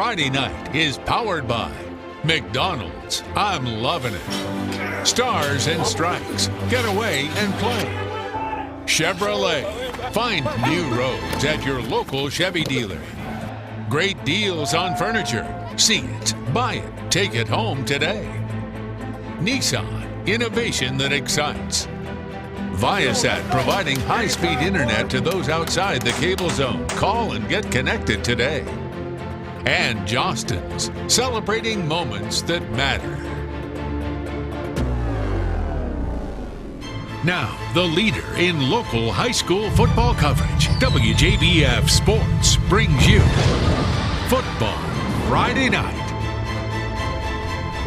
Friday Night is powered by McDonald's. I'm loving it. Stars and Stripes. Get away and play. Chevrolet. Find new roads at your local Chevy dealer. Great deals on furniture. See it, buy it, take it home today. Nissan. Innovation that excites. Viasat, providing high-speed internet to those outside the cable zone. Call and get connected today. And Jostens, celebrating moments that matter. Now, the leader in local high school football coverage, WJBF Sports, brings you Football Friday Night.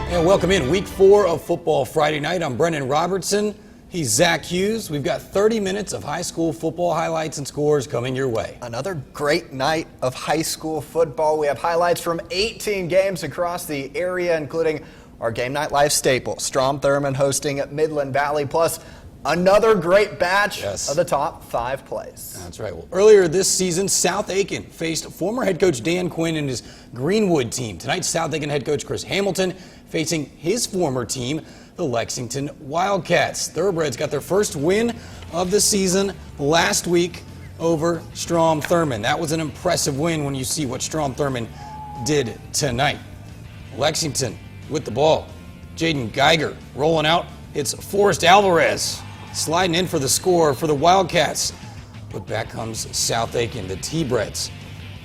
And welcome in Week 4 of Football Friday Night. I'm Brendan Robertson. He's Zach Hughes. We've got 30 minutes of high school football highlights and scores coming your way. Another great night of high school football. We have highlights from 18 games across the area, including our Game Night Live staple, Strom Thurmond hosting Midland Valley, plus another great batch of the top 5 plays. That's right. Well, earlier this season, South Aiken faced former head coach Dan Quinn and his Greenwood team. Tonight, South Aiken head coach Chris Hamilton facing his former team, the Lexington Wildcats. Thoroughbreds got their first win of the season last week over Strom Thurmond. That was an impressive win when you see what Strom Thurmond did tonight. Lexington with the ball. Jaden Geiger rolling out. It's Forrest Alvarez sliding in for the score for the Wildcats. But back comes South Aiken, the T-Breds.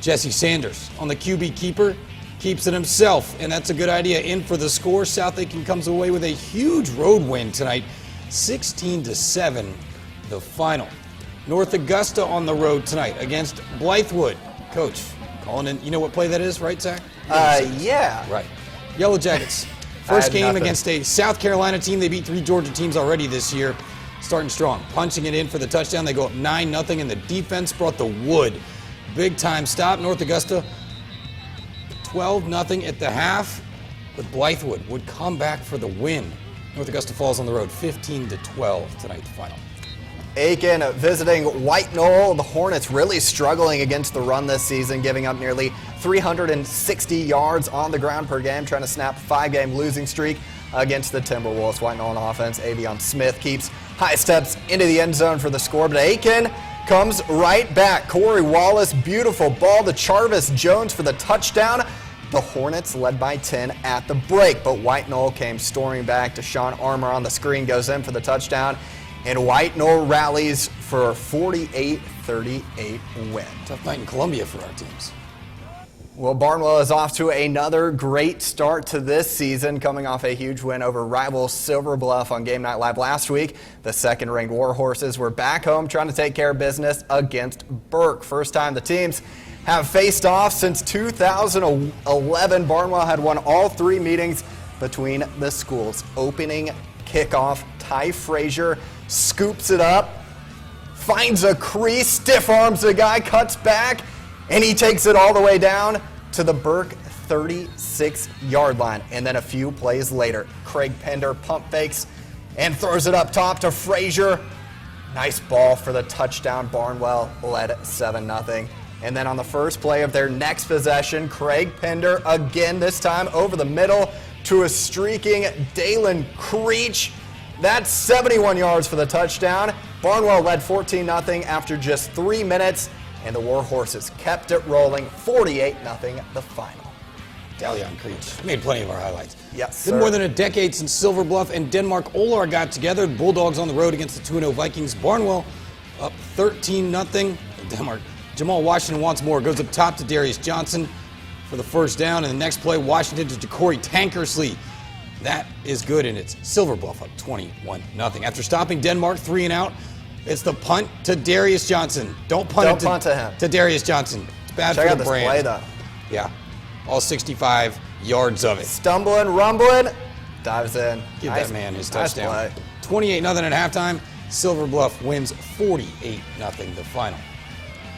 Jesse Sanders on the QB keeper. Keeps it himself, and that's a good idea. In for the score. South Aiken comes away with a huge road win tonight, 16-7, the final. North Augusta on the road tonight against Blythewood. Coach, calling in. You know what play that is, right, Zach? Yeah. Right. Yellow Jackets. First game against a South Carolina team. They beat 3 Georgia teams already this year. Starting strong, punching it in for the touchdown. They go up 9-0, and the defense brought the wood. Big time stop. North Augusta 12-0 at the half, but Blythewood would come back for the win. North Augusta falls on the road 15-12 tonight, the final. Aiken visiting White Knoll. The Hornets really struggling against the run this season, giving up nearly 360 yards on the ground per game, trying to snap a 5-game losing streak against the Timberwolves. White Knoll on offense, Avion Smith keeps high steps into the end zone for the score, but Aiken comes right back. Corey Wallace, beautiful ball to Charvis Jones for the touchdown. The Hornets led by 10 at the break, but White Knoll came storming back. Deshaun Armour on the screen goes in for the touchdown, and White Knoll rallies for a 48-38 win. Tough night in Columbia for our teams. Well, Barnwell is off to another great start to this season, coming off a huge win over rival Silver Bluff on Game Night Live last week. The second-ranked Warhorses were back home trying to take care of business against Burke. First time the teams have faced off since 2011. Barnwell had won all 3 meetings between the schools. Opening kickoff, Ty Frazier scoops it up, finds a crease, stiff arms the guy, cuts back, and he takes it all the way down to the Burke 36-yard line. And then a few plays later, Craig Pender pump fakes and throws it up top to Frazier. Nice ball for the touchdown. Barnwell led 7-0. And then on the first play of their next possession, Craig Pender again, this time over the middle to a streaking Dalen Creech. That's 71 yards for the touchdown. Barnwell led 14-0 after just 3 minutes, and the Warhorses kept it rolling, 48-0 the final. Dalian Creech made plenty of our highlights. Yes, sir. Been more than a decade since Silver Bluff and Denmark Olar got together. The Bulldogs on the road against the 2-0 Vikings. Barnwell up 13-0. Denmark. Jamal Washington once more goes up top to Darius Johnson for the first down. And the next play, Washington to Ja'Cory Tankersley. That is good, and it's Silver Bluff up 21-0. After stopping Denmark 3 and out, it's the punt to Darius Johnson. Don't punt to him. To Darius Johnson. It's bad for the brand. Check out this play, though. Yeah. All 65 yards of it. Stumbling, rumbling, dives in. Give that man his touchdown. 28-0 at halftime. Silver Bluff wins 48-0 the final.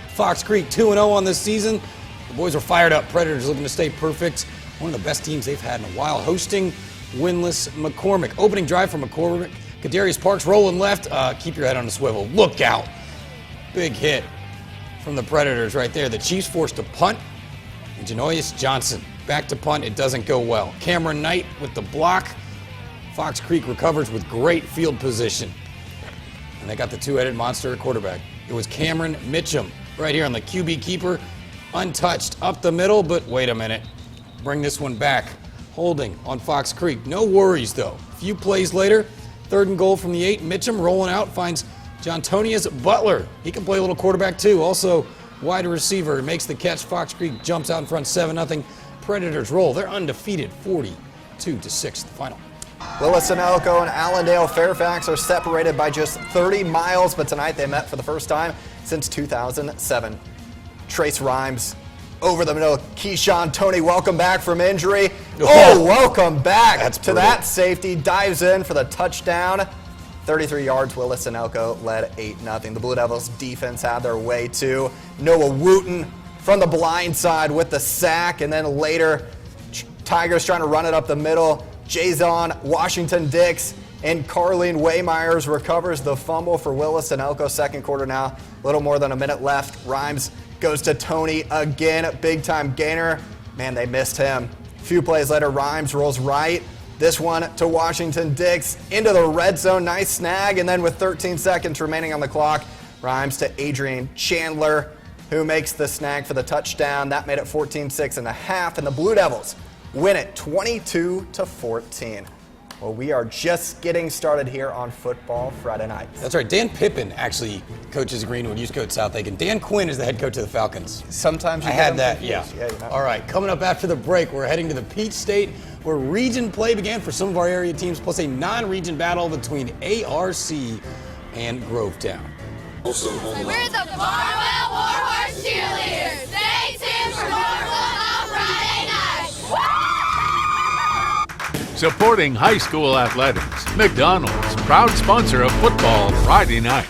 Fox Creek 2-0 on this season. The boys are fired up. Predators looking to stay perfect. One of the best teams they've had in a while, hosting winless McCormick. Opening drive for McCormick. Kadarius Parks rolling left. Keep your head on the swivel. Look out. Big hit from the Predators right there. The Chiefs forced a punt. And Janoyus Johnson back to punt. It doesn't go well. Cameron Knight with the block. Fox Creek recovers with great field position. And they got the two-headed monster at quarterback. It was Cameron Mitchum right here on the QB keeper. Untouched up the middle, but wait a minute. Bring this one back. Holding on Fox Creek. No worries, though. A few plays later, 3rd and goal from the 8. Mitchum rolling out, finds Jontonius Butler. He can play a little quarterback, too. Also, wide receiver makes the catch. Fox Creek jumps out in front 7-0. Predators roll. They're undefeated, 42-6 the final. Willis and Elko and Allendale Fairfax are separated by just 30 miles, but tonight they met for the first time since 2007. Trace Rhymes over the middle. Keyshawn Toney, welcome back from injury. Oh, welcome back to that safety. Dives in for the touchdown. 33 yards. Willis and Elko led 8-0. The Blue Devils defense had their way too. Noah Wooten from the blind side with the sack, and then later Tigers trying to run it up the middle. Jason Washington Dix and Carleen Waymyers recovers the fumble for Willis and Elko. Second quarter now, a little more than a minute left. Rhymes goes to Toney again, big time gainer. Man, they missed him. A few plays later, Rhymes rolls right. This one to Washington Dix into the red zone, nice snag. And then with 13 seconds remaining on the clock, Rhymes to Adrian Chandler, who makes the snag for the touchdown. That made it 14-6 and a half, and the Blue Devils win it 22-14. Well, we are just getting started here on Football Friday night. That's right. Dan Pippen actually coaches Greenwood, used to coach South Aiken. Dan Quinn is the head coach of the Falcons. Sometimes you I get had them that, confused. yeah. You know. All right, coming up after the break, we're heading to the Peach State, where region play began for some of our area teams, plus a non-region battle between ARC and Grovetown. We're the Barnwell Warhorse Cheerleaders. Stay tuned for more on Friday night. Supporting high school athletics, McDonald's, proud sponsor of Football Friday night.